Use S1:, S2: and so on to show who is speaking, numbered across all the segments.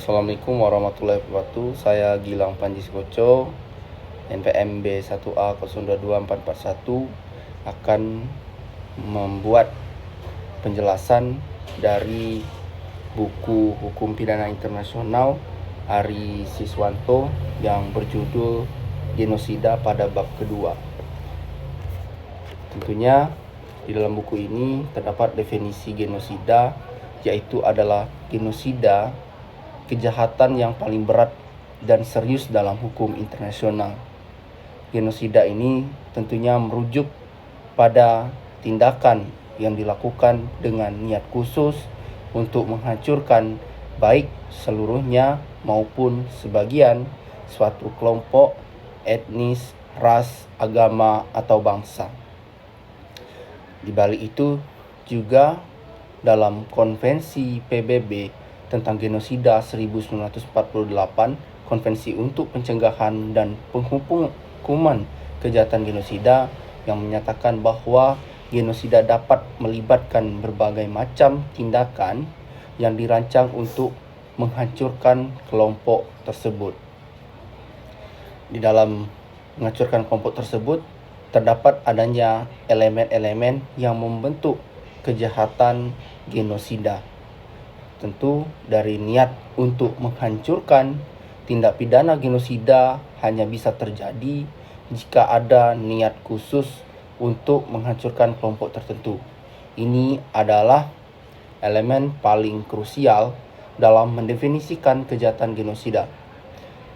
S1: Assalamualaikum warahmatullahi wabarakatuh. Saya Gilang Panji Koco, NPM B1A022441 akan membuat penjelasan dari buku Hukum Pidana Internasional Ari Siswanto yang berjudul Genosida pada bab kedua. Tentunya di dalam buku ini terdapat definisi genosida, yaitu adalah genosida kejahatan yang paling berat dan serius dalam hukum internasional. Genosida ini tentunya merujuk pada tindakan yang dilakukan dengan niat khusus untuk menghancurkan baik seluruhnya maupun sebagian suatu kelompok, etnis, ras, agama, atau bangsa. Di balik itu juga dalam Konvensi PBB tentang Genosida 1948, Konvensi untuk Pencegahan dan Penghukuman Kejahatan Genosida yang menyatakan bahwa genosida dapat melibatkan berbagai macam tindakan yang dirancang untuk menghancurkan kelompok tersebut. Di dalam menghancurkan kelompok tersebut terdapat adanya elemen-elemen yang membentuk kejahatan genosida. Tentu dari niat untuk menghancurkan, tindak pidana genosida hanya bisa terjadi jika ada niat khusus untuk menghancurkan kelompok tertentu. Ini adalah elemen paling krusial dalam mendefinisikan kejahatan genosida.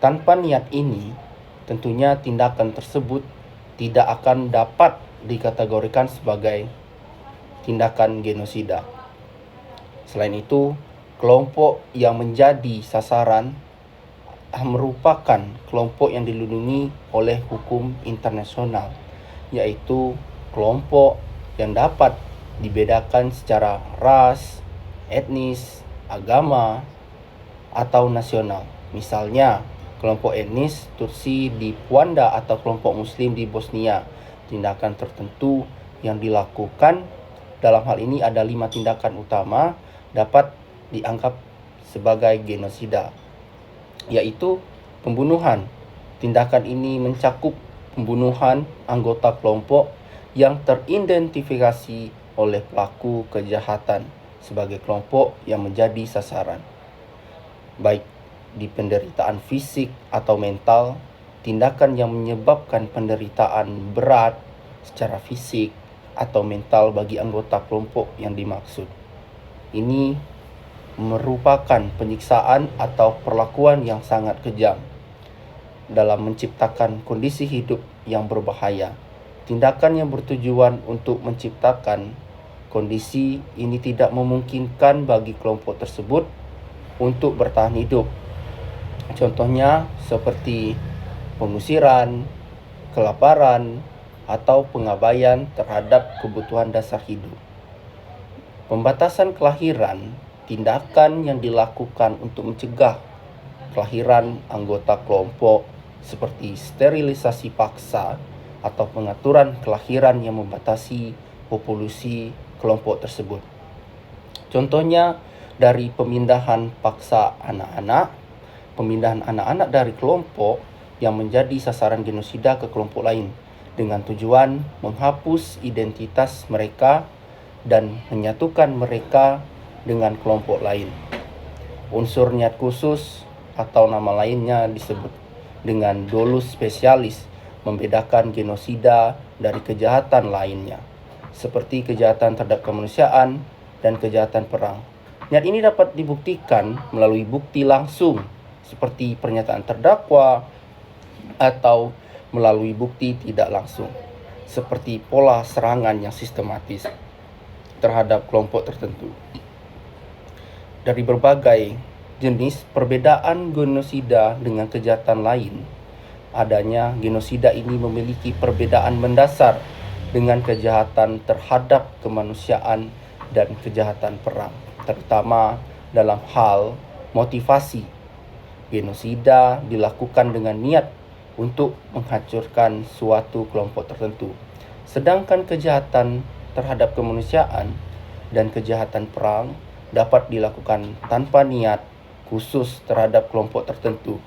S1: Tanpa niat ini, tentunya tindakan tersebut tidak akan dapat dikategorikan sebagai tindakan genosida. Selain itu, kelompok yang menjadi sasaran merupakan kelompok yang dilindungi oleh hukum internasional, yaitu kelompok yang dapat dibedakan secara ras, etnis, agama, atau nasional. Misalnya, kelompok etnis Tutsi di Rwanda atau kelompok Muslim di Bosnia. Tindakan tertentu yang dilakukan dalam hal ini ada 5 tindakan utama dapat dianggap sebagai genosida, yaitu pembunuhan. Tindakan ini mencakup pembunuhan anggota kelompok yang teridentifikasi oleh pelaku kejahatan sebagai kelompok yang menjadi sasaran, baik di penderitaan fisik atau mental. Tindakan yang menyebabkan penderitaan berat secara fisik atau mental bagi anggota kelompok yang dimaksud. Ini merupakan penyiksaan atau perlakuan yang sangat kejam dalam menciptakan kondisi hidup yang berbahaya. Tindakan yang bertujuan untuk menciptakan kondisi ini tidak memungkinkan bagi kelompok tersebut untuk bertahan hidup. Contohnya seperti pengusiran, kelaparan, atau pengabaian terhadap kebutuhan dasar hidup. Pembatasan kelahiran, tindakan yang dilakukan untuk mencegah kelahiran anggota kelompok seperti sterilisasi paksa atau pengaturan kelahiran yang membatasi populasi kelompok tersebut. Contohnya dari pemindahan paksa anak-anak dari kelompok yang menjadi sasaran genosida ke kelompok lain dengan tujuan menghapus identitas mereka dan menyatukan mereka dengan kelompok lain. Unsur niat khusus atau nama lainnya disebut dengan dolus spesialis membedakan genosida dari kejahatan lainnya, seperti kejahatan terhadap kemanusiaan dan kejahatan perang. Niat ini dapat dibuktikan melalui bukti langsung seperti pernyataan terdakwa atau melalui bukti tidak langsung seperti pola serangan yang sistematis terhadap kelompok tertentu. Dari berbagai jenis perbedaan genosida dengan kejahatan lain, adanya genosida ini memiliki perbedaan mendasar dengan kejahatan terhadap kemanusiaan dan kejahatan perang, terutama dalam hal motivasi. Genosida dilakukan dengan niat untuk menghancurkan suatu kelompok tertentu, sedangkan kejahatan terhadap kemanusiaan dan kejahatan perang dapat dilakukan tanpa niat khusus terhadap kelompok tertentu.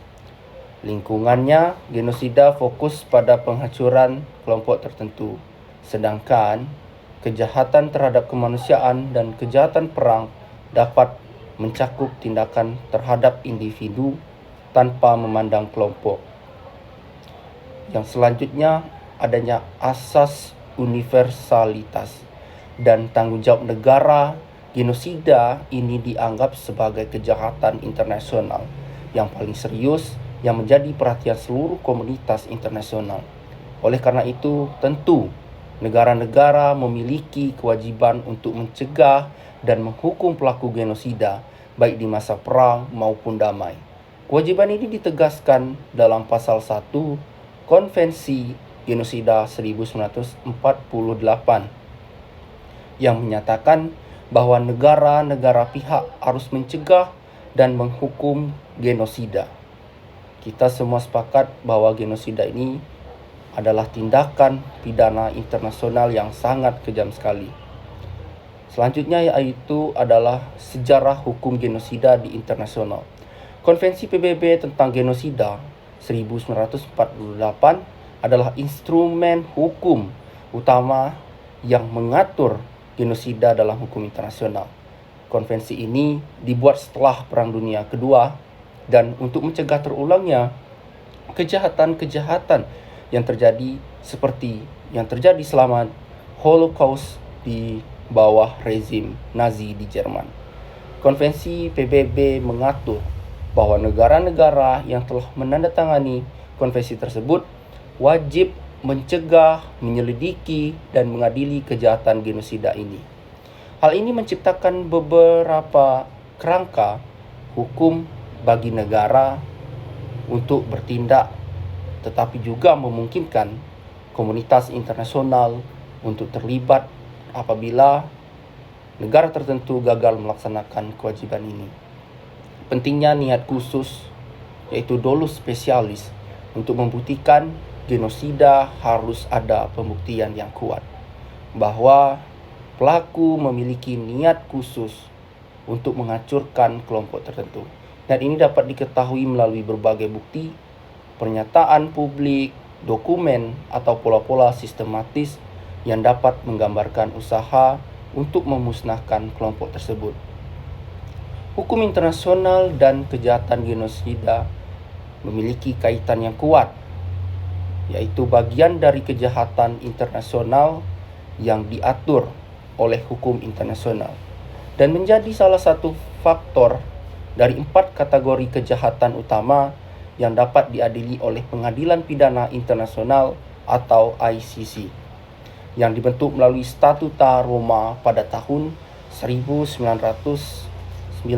S1: Lingkungannya, genosida fokus pada penghancuran kelompok tertentu, sedangkan kejahatan terhadap kemanusiaan dan kejahatan perang dapat mencakup tindakan terhadap individu tanpa memandang kelompok. Yang selanjutnya, adanya asas universalitas dan tanggung jawab negara. Genosida ini dianggap sebagai kejahatan internasional yang paling serius yang menjadi perhatian seluruh komunitas internasional. Oleh karena itu, tentu negara-negara memiliki kewajiban untuk mencegah dan menghukum pelaku genosida, baik di masa perang maupun damai. Kewajiban ini ditegaskan dalam pasal 1 Konvensi Genosida 1948 yang menyatakan bahwa negara-negara pihak harus mencegah dan menghukum genosida. Kita semua sepakat bahwa genosida ini adalah tindakan pidana internasional yang sangat kejam sekali. Selanjutnya yaitu adalah sejarah hukum genosida di internasional. Konvensi PBB tentang genosida 1948 adalah instrumen hukum utama yang mengatur genosida dalam hukum internasional. Konvensi ini dibuat setelah Perang Dunia Kedua dan untuk mencegah terulangnya kejahatan-kejahatan yang terjadi seperti yang terjadi selama Holocaust di bawah rezim Nazi di Jerman. Konvensi PBB mengatur bahwa negara-negara yang telah menandatangani konvensi tersebut wajib mencegah, menyelidiki, dan mengadili kejahatan genosida ini. Hal ini menciptakan beberapa kerangka hukum bagi negara untuk bertindak, tetapi juga memungkinkan komunitas internasional untuk terlibat apabila negara tertentu gagal melaksanakan kewajiban ini. Pentingnya niat khusus, yaitu dolus spesialis, untuk membuktikan genosida harus ada pembuktian yang kuat bahwa pelaku memiliki niat khusus untuk menghancurkan kelompok tertentu. Dan ini dapat diketahui melalui berbagai bukti, pernyataan publik, dokumen, atau pola-pola sistematis yang dapat menggambarkan usaha untuk memusnahkan kelompok tersebut. Hukum internasional dan kejahatan genosida memiliki kaitan yang kuat, yaitu bagian dari kejahatan internasional yang diatur oleh hukum internasional dan menjadi salah satu faktor dari 4 kategori kejahatan utama yang dapat diadili oleh Pengadilan Pidana Internasional atau ICC yang dibentuk melalui Statuta Roma pada tahun 1998.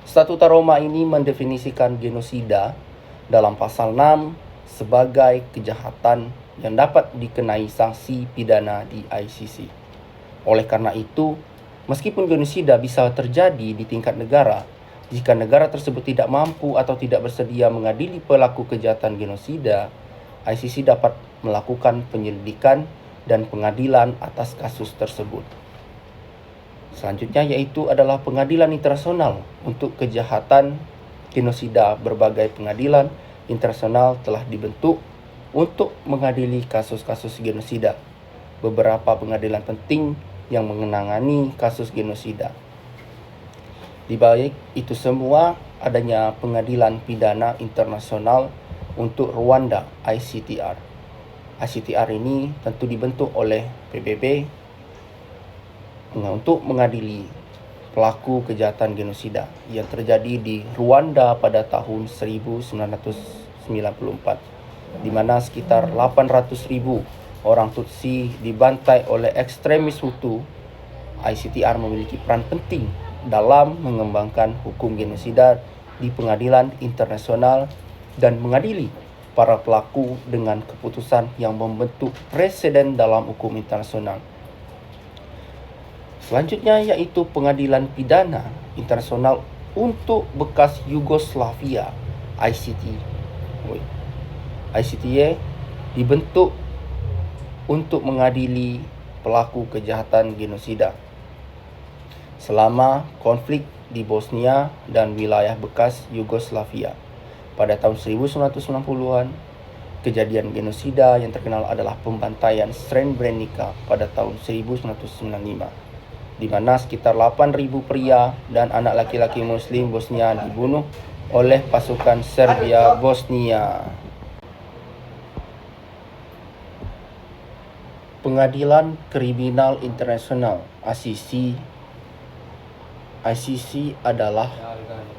S1: Statuta Roma ini mendefinisikan genosida dalam pasal 6 sebagai kejahatan yang dapat dikenai sanksi pidana di ICC. Oleh karena itu, meskipun genosida bisa terjadi di tingkat negara, jika negara tersebut tidak mampu atau tidak bersedia mengadili pelaku kejahatan genosida, ICC dapat melakukan penyelidikan dan pengadilan atas kasus tersebut. Selanjutnya yaitu adalah pengadilan internasional untuk kejahatan genosida. Berbagai pengadilan internasional telah dibentuk untuk mengadili kasus-kasus genosida. Beberapa pengadilan penting yang menangani kasus genosida. Di balik itu semua adanya Pengadilan Pidana Internasional untuk Rwanda, ICTR. ICTR ini tentu dibentuk oleh PBB untuk mengadili pelaku kejahatan genosida yang terjadi di Rwanda pada tahun 1994, di mana sekitar 800.000 orang Tutsi dibantai oleh ekstremis Hutu. ICTR memiliki peran penting dalam mengembangkan hukum genosida di pengadilan internasional dan mengadili para pelaku dengan keputusan yang membentuk preseden dalam hukum internasional. Selanjutnya yaitu Pengadilan Pidana Internasional untuk bekas Yugoslavia, ICTY dibentuk untuk mengadili pelaku kejahatan genosida selama konflik di Bosnia dan wilayah bekas Yugoslavia. Pada tahun 1990-an, kejadian genosida yang terkenal adalah pembantaian Srebrenica pada tahun 1995, di mana sekitar 8.000 pria dan anak laki-laki Muslim Bosnia dibunuh oleh pasukan Serbia Bosnia. Pengadilan Kriminal Internasional ICC adalah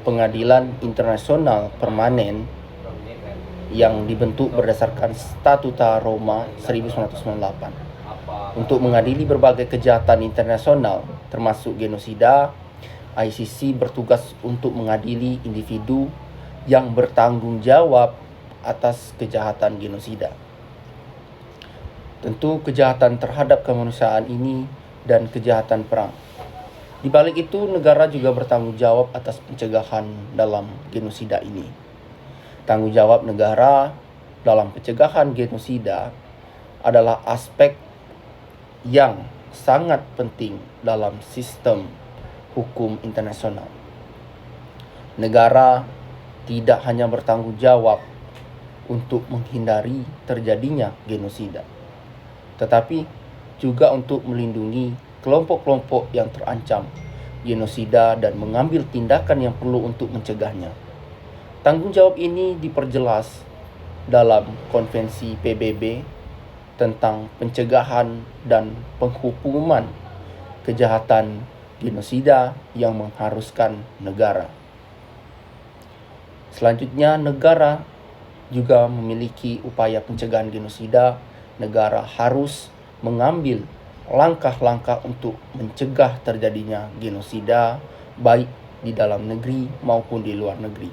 S1: pengadilan internasional permanen yang dibentuk berdasarkan Statuta Roma 1998 untuk mengadili berbagai kejahatan internasional termasuk genosida. ICC bertugas untuk mengadili individu yang bertanggung jawab atas kejahatan genosida. Tentu kejahatan terhadap kemanusiaan ini dan kejahatan perang. Di balik itu, negara juga bertanggung jawab atas pencegahan dalam genosida ini. Tanggung jawab negara dalam pencegahan genosida adalah aspek yang sangat penting dalam sistem hukum internasional. Negara tidak hanya bertanggung jawab untuk menghindari terjadinya genosida, tetapi juga untuk melindungi kelompok-kelompok yang terancam genosida dan mengambil tindakan yang perlu untuk mencegahnya. Tanggung jawab ini diperjelas dalam Konvensi PBB tentang pencegahan dan penghukuman kejahatan genosida yang mengharuskan negara. Selanjutnya, negara juga memiliki upaya pencegahan genosida. Negara harus mengambil langkah-langkah untuk mencegah terjadinya genosida baik di dalam negeri maupun di luar negeri.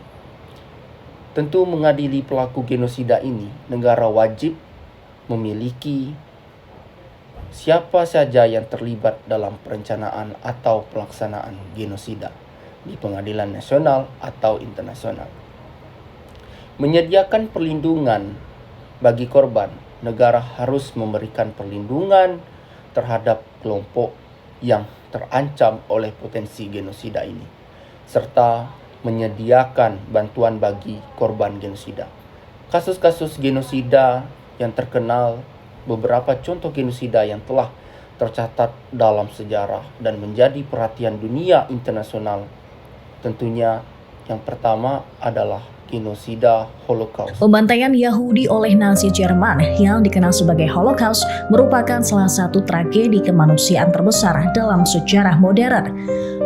S1: Tentu mengadili pelaku genosida ini, negara wajib memiliki siapa saja yang terlibat dalam perencanaan atau pelaksanaan genosida di pengadilan nasional atau internasional. Menyediakan perlindungan bagi korban, negara harus memberikan perlindungan terhadap kelompok yang terancam oleh potensi genosida ini, serta menyediakan bantuan bagi korban genosida. Kasus-kasus genosida yang terkenal, beberapa contoh genosida yang telah tercatat dalam sejarah dan menjadi perhatian dunia internasional, tentunya yang pertama adalah genosida Holocaust.
S2: Pembantaian Yahudi oleh Nazi Jerman yang dikenal sebagai Holocaust merupakan salah satu tragedi kemanusiaan terbesar dalam sejarah modern.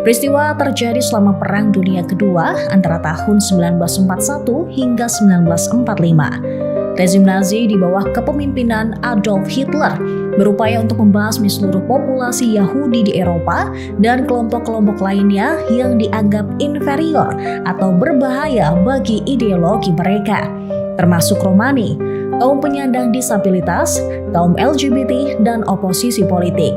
S2: Peristiwa terjadi selama Perang Dunia Kedua antara tahun 1941 hingga 1945. Rezim Nazi di bawah kepemimpinan Adolf Hitler berupaya untuk membasmi seluruh populasi Yahudi di Eropa dan kelompok-kelompok lainnya yang dianggap inferior atau berbahaya bagi ideologi mereka, termasuk Romani, kaum penyandang disabilitas, kaum LGBT, dan oposisi politik.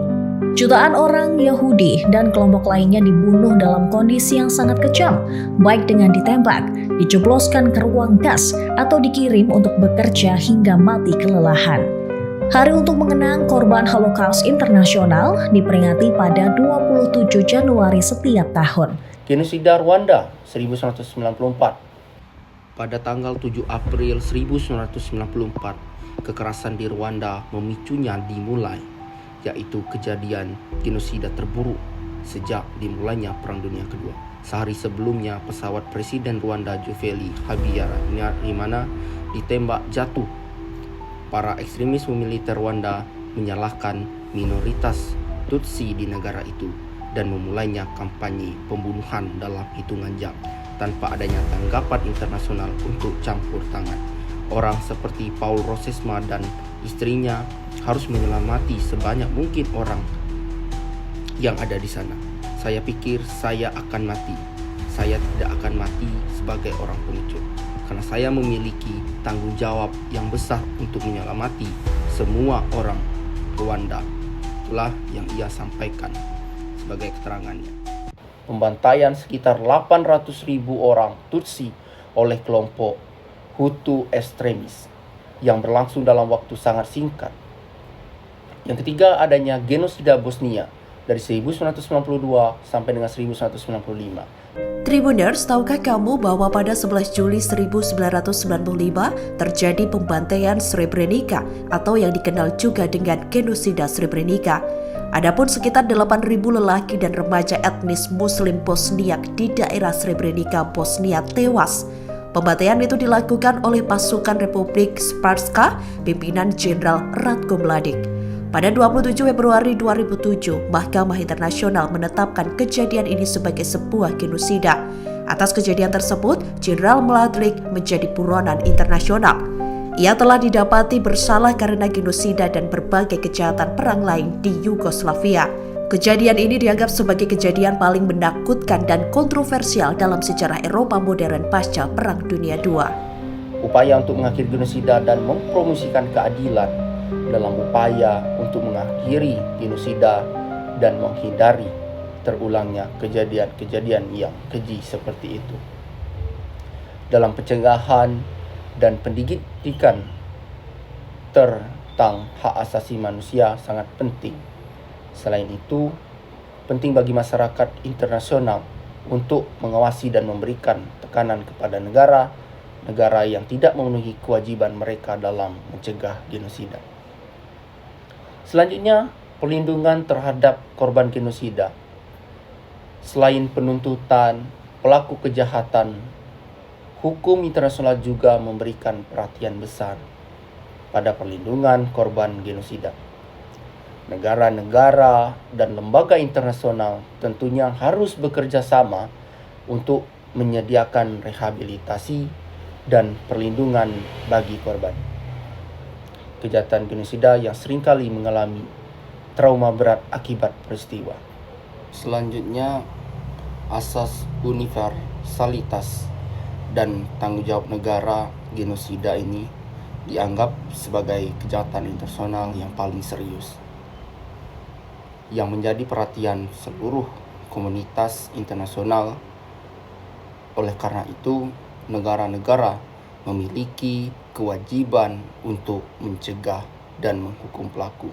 S2: Jutaan orang Yahudi dan kelompok lainnya dibunuh dalam kondisi yang sangat kejam, baik dengan ditembak, dijebloskan ke ruang gas, atau dikirim untuk bekerja hingga mati kelelahan. Hari untuk mengenang korban Holocaust internasional diperingati pada 27 Januari setiap tahun.
S1: Genosida Rwanda 1994. Pada tanggal 7 April 1994, kekerasan di Rwanda memicunya dimulai, yaitu kejadian genosida terburuk sejak dimulainya Perang Dunia Kedua. Sehari sebelumnya, pesawat Presiden Rwanda Juvenal Habyarimana ditembak jatuh. Para ekstremis militer Rwanda menyalahkan minoritas Tutsi di negara itu dan memulainya kampanye pembunuhan dalam hitungan jam tanpa adanya tanggapan internasional untuk campur tangan. Orang seperti Paul Rosesma dan istrinya harus menyelamati sebanyak mungkin orang yang ada di sana. Saya pikir saya akan mati. Saya tidak akan mati sebagai orang pengecut, karena saya memiliki tanggung jawab yang besar untuk menyelamati semua orang Rwanda. Itulah yang ia sampaikan sebagai keterangannya. Pembantaian sekitar 800.000 orang Tutsi oleh kelompok Hutu ekstremis yang berlangsung dalam waktu sangat singkat. Yang ketiga, adanya genosida Bosnia dari 1992 sampai dengan 1995.
S3: Tribuners, tahukah kamu bahwa pada 11 Juli 1995 terjadi pembantaian Srebrenica atau yang dikenal juga dengan genosida Srebrenica. Adapun sekitar 8.000 lelaki dan remaja etnis Muslim Bosniak di daerah Srebrenica, Bosnia tewas. Pembantaian itu dilakukan oleh pasukan Republik Srpska pimpinan Jenderal Ratko Mladic. Pada 27 Februari 2007, Mahkamah Internasional menetapkan kejadian ini sebagai sebuah genosida. Atas kejadian tersebut, Jenderal Mladic menjadi buronan internasional. Ia telah didapati bersalah karena genosida dan berbagai kejahatan perang lain di Yugoslavia. Kejadian ini dianggap sebagai kejadian paling menakutkan dan kontroversial dalam sejarah Eropa modern pasca Perang Dunia II.
S1: Upaya untuk mengakhiri genosida dan mempromosikan keadilan dalam upaya untuk mengakhiri genosida dan menghindari terulangnya kejadian-kejadian yang keji seperti itu. Dalam pencegahan dan pendidikan tentang hak asasi manusia sangat penting. Selain itu, penting bagi masyarakat internasional untuk mengawasi dan memberikan tekanan kepada negara yang tidak memenuhi kewajiban mereka dalam mencegah genosida. Selanjutnya, perlindungan terhadap korban genosida. Selain penuntutan pelaku kejahatan, hukum internasional juga memberikan perhatian besar pada perlindungan korban genosida. Negara-negara dan lembaga internasional tentunya harus bekerja sama untuk menyediakan rehabilitasi dan perlindungan bagi korban kejahatan genosida yang seringkali mengalami trauma berat akibat peristiwa. Selanjutnya, asas universalitas dan tanggung jawab negara genosida ini dianggap sebagai kejahatan internasional yang paling serius, yang menjadi perhatian seluruh komunitas internasional. Oleh karena itu, negara-negara memiliki kewajiban untuk mencegah dan menghukum pelaku,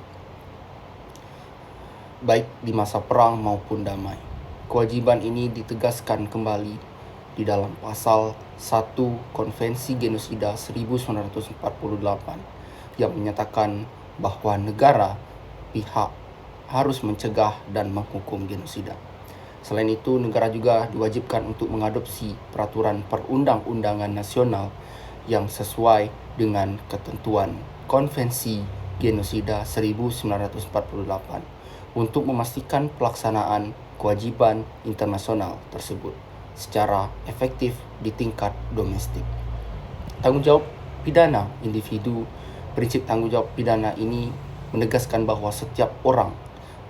S1: baik di masa perang maupun damai. Kewajiban ini ditegaskan kembali di dalam pasal 1 Konvensi Genosida 1948 yang menyatakan bahwa negara pihak harus mencegah dan menghukum genosida. Selain itu, negara juga diwajibkan untuk mengadopsi peraturan perundang-undangan nasional yang sesuai dengan ketentuan Konvensi Genosida 1948 untuk memastikan pelaksanaan kewajiban internasional tersebut secara efektif di tingkat domestik. Tanggung jawab pidana individu. Prinsip tanggung jawab pidana ini menegaskan bahwa setiap orang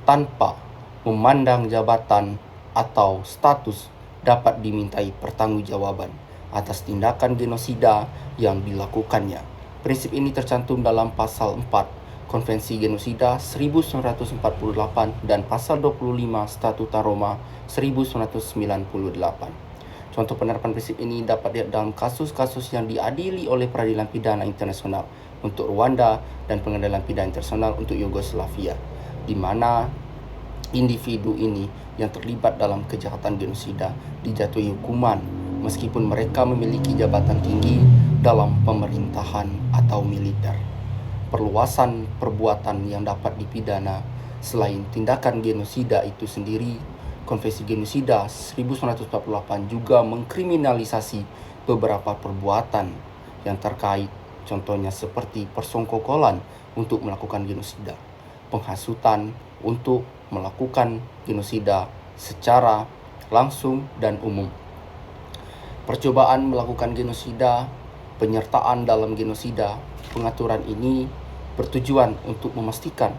S1: tanpa memandang jabatan atau status dapat dimintai pertanggungjawaban atas tindakan genosida yang dilakukannya. Prinsip ini tercantum dalam pasal 4 Konvensi Genosida 1948 dan pasal 25 Statuta Roma 1998. Contoh penerapan prinsip ini dapat dilihat dalam kasus-kasus yang diadili oleh Peradilan Pidana Internasional untuk Rwanda dan Pengadilan Pidana Internasional untuk Yugoslavia, di mana individu ini yang terlibat dalam kejahatan genosida dijatuhi hukuman meskipun mereka memiliki jabatan tinggi dalam pemerintahan atau militer. Perluasan perbuatan yang dapat dipidana selain tindakan genosida itu sendiri, Konvensi Genosida 1948 juga mengkriminalisasi beberapa perbuatan yang terkait, contohnya seperti persengkokolan untuk melakukan genosida, penghasutan untuk melakukan genosida secara langsung dan umum, percobaan melakukan genosida, penyertaan dalam genosida. Pengaturan ini bertujuan untuk memastikan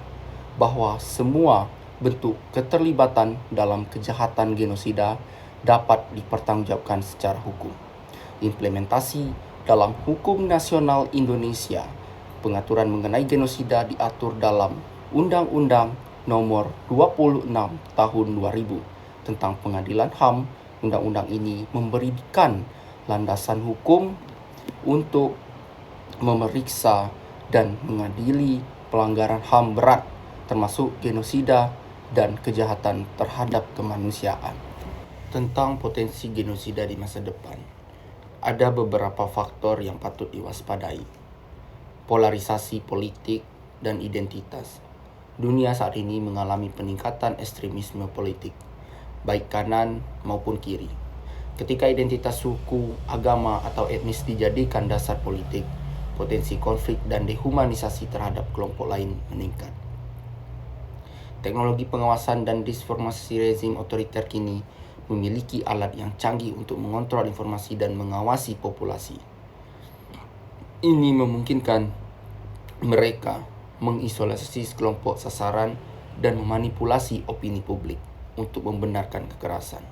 S1: bahwa semua bentuk keterlibatan dalam kejahatan genosida dapat dipertanggungjawabkan secara hukum. Implementasi dalam hukum nasional Indonesia. Pengaturan mengenai genosida diatur dalam Undang-Undang Nomor 26 Tahun 2000 tentang Pengadilan HAM. Undang-undang ini memberikan landasan hukum untuk memeriksa dan mengadili pelanggaran HAM berat termasuk genosida dan kejahatan terhadap kemanusiaan. Tentang potensi genosida di masa depan, ada beberapa faktor yang patut diwaspadai. Polarisasi politik dan identitas. Dunia saat ini mengalami peningkatan ekstremisme politik, baik kanan maupun kiri. Ketika identitas suku, agama, atau etnis dijadikan dasar politik, potensi konflik dan dehumanisasi terhadap kelompok lain meningkat. Teknologi pengawasan dan disinformasi rezim otoriter kini memiliki alat yang canggih untuk mengontrol informasi dan mengawasi populasi. Ini memungkinkan mereka mengisolasi kelompok sasaran dan memanipulasi opini publik untuk membenarkan kekerasan.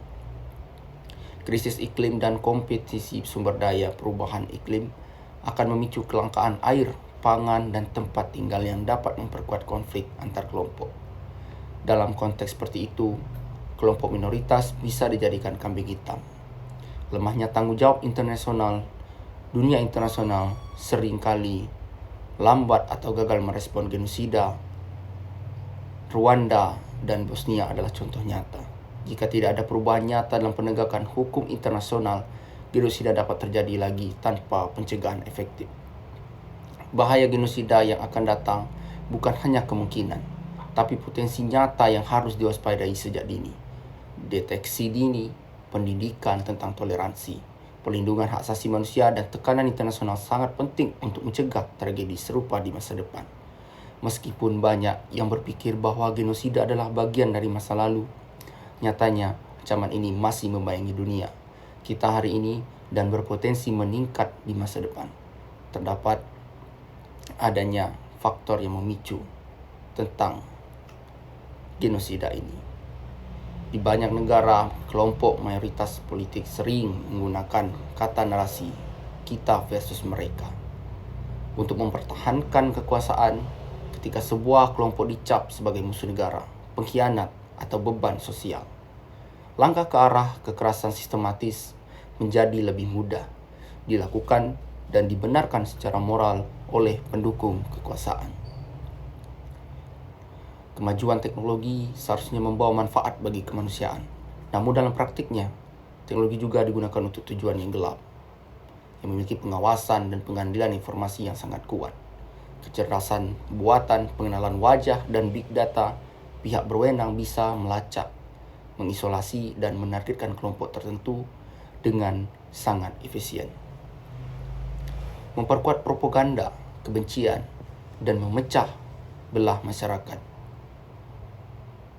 S1: Krisis iklim dan kompetisi sumber daya perubahan iklim akan memicu kelangkaan air, pangan, dan tempat tinggal yang dapat memperkuat konflik antar kelompok. Dalam konteks seperti itu, kelompok minoritas bisa dijadikan kambing hitam. Lemahnya tanggung jawab internasional, dunia internasional seringkali lambat atau gagal merespon genosida. Rwanda dan Bosnia adalah contoh nyata. Jika tidak ada perubahan nyata dalam penegakan hukum internasional, genosida dapat terjadi lagi tanpa pencegahan efektif. Bahaya genosida yang akan datang bukan hanya kemungkinan, tapi potensi nyata yang harus diwaspadai sejak dini. Deteksi dini, pendidikan tentang toleransi, pelindungan hak asasi manusia, dan tekanan internasional sangat penting untuk mencegah tragedi serupa di masa depan. Meskipun banyak yang berpikir bahwa genosida adalah bagian dari masa lalu, nyatanya ancaman ini masih membayangi dunia kita hari ini dan berpotensi meningkat di masa depan. Terdapat adanya faktor yang memicu tentang genosida ini. Di banyak negara, kelompok mayoritas politik sering menggunakan kata narasi kita versus mereka untuk mempertahankan kekuasaan ketika sebuah kelompok dicap sebagai musuh negara, pengkhianat, atau beban sosial. Langkah ke arah kekerasan sistematis menjadi lebih mudah dilakukan dan dibenarkan secara moral oleh pendukung kekuasaan. Kemajuan teknologi seharusnya membawa manfaat bagi kemanusiaan. Namun dalam praktiknya, teknologi juga digunakan untuk tujuan yang gelap, yang memiliki pengawasan dan pengambilan informasi yang sangat kuat. Kecerdasan buatan, pengenalan wajah, dan big data, pihak berwenang bisa melacak, mengisolasi, dan menargetkan kelompok tertentu dengan sangat efisien. Memperkuat propaganda, kebencian, dan memecah belah masyarakat.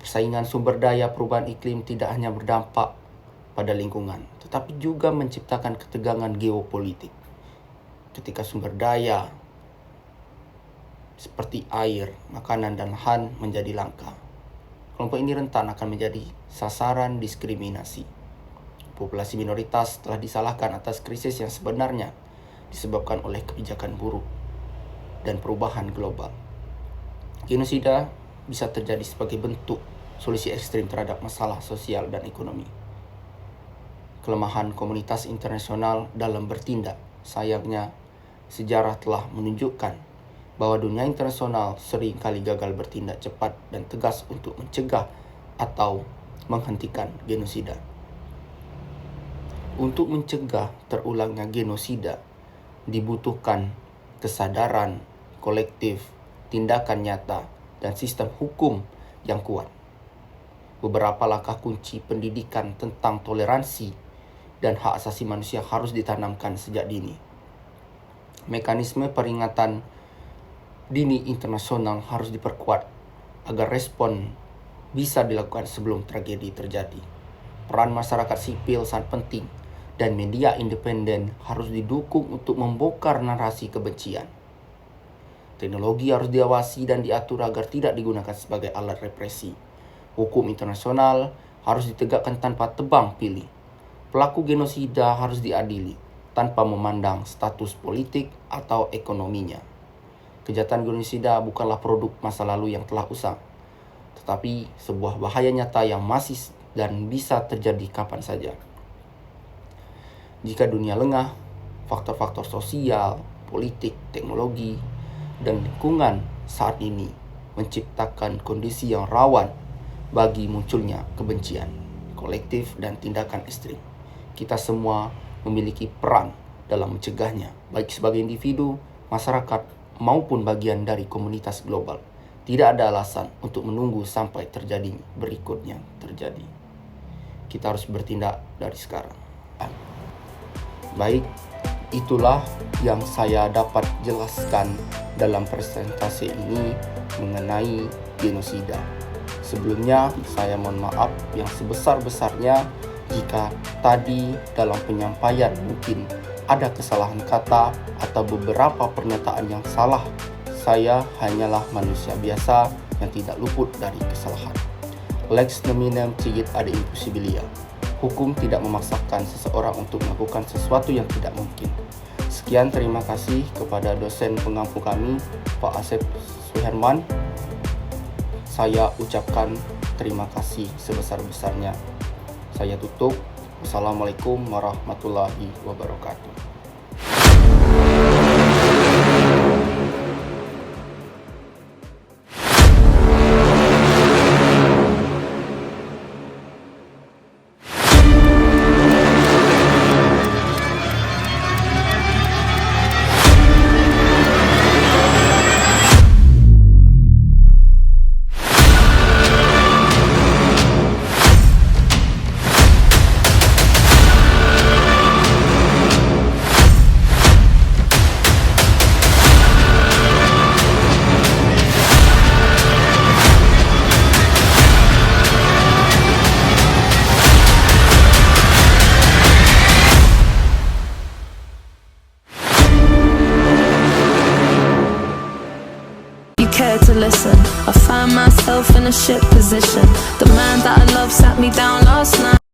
S1: Persaingan sumber daya perubahan iklim tidak hanya berdampak pada lingkungan, tetapi juga menciptakan ketegangan geopolitik. Ketika sumber daya seperti air, makanan, dan lahan menjadi langka, kelompok ini rentan akan menjadi sasaran diskriminasi. Populasi minoritas telah disalahkan atas krisis yang sebenarnya disebabkan oleh kebijakan buruk dan perubahan global. Genosida bisa terjadi sebagai bentuk solusi ekstrim terhadap masalah sosial dan ekonomi. Kelemahan komunitas internasional dalam bertindak. Sayangnya, sejarah telah menunjukkan bahwa dunia internasional sering kali gagal bertindak cepat dan tegas untuk mencegah atau menghentikan genosida. Untuk mencegah terulangnya genosida, dibutuhkan kesadaran kolektif, tindakan nyata, dan sistem hukum yang kuat. Beberapa langkah kunci pendidikan tentang toleransi dan hak asasi manusia harus ditanamkan sejak dini. Mekanisme peringatan dini internasional harus diperkuat agar respon bisa dilakukan sebelum tragedi terjadi. Peran masyarakat sipil sangat penting dan media independen harus didukung untuk membongkar narasi kebencian. Teknologi harus diawasi dan diatur agar tidak digunakan sebagai alat represi. Hukum internasional harus ditegakkan tanpa tebang pilih. Pelaku genosida harus diadili tanpa memandang status politik atau ekonominya. Kejahatan genosida bukanlah produk masa lalu yang telah usang, tetapi sebuah bahaya nyata yang masih dan bisa terjadi kapan saja. Jika dunia lengah, faktor-faktor sosial, politik, teknologi, dan lingkungan saat ini menciptakan kondisi yang rawan bagi munculnya kebencian kolektif dan tindakan ekstrim. Kita semua memiliki peran dalam mencegahnya, baik sebagai individu, masyarakat, maupun bagian dari komunitas global. Tidak ada alasan untuk menunggu sampai terjadi berikutnya terjadi. Kita harus bertindak dari sekarang. Baik, itulah yang saya dapat jelaskan dalam presentasi ini mengenai genosida. Sebelumnya, saya mohon maaf yang sebesar-besarnya jika tadi dalam penyampaian mungkin ada kesalahan kata atau beberapa pernyataan yang salah. Saya hanyalah manusia biasa yang tidak luput dari kesalahan. Lex nominem tigit ad impossibilia. Hukum tidak memaksakan seseorang untuk melakukan sesuatu yang tidak mungkin. Sekian, terima kasih kepada dosen pengampu kami, Pak Asep Suherman. Saya ucapkan terima kasih sebesar-besarnya. Saya tutup. Wassalamualaikum warahmatullahi wabarakatuh.
S4: Care to listen. I find myself in a shit position. The man that I love sat me down last night.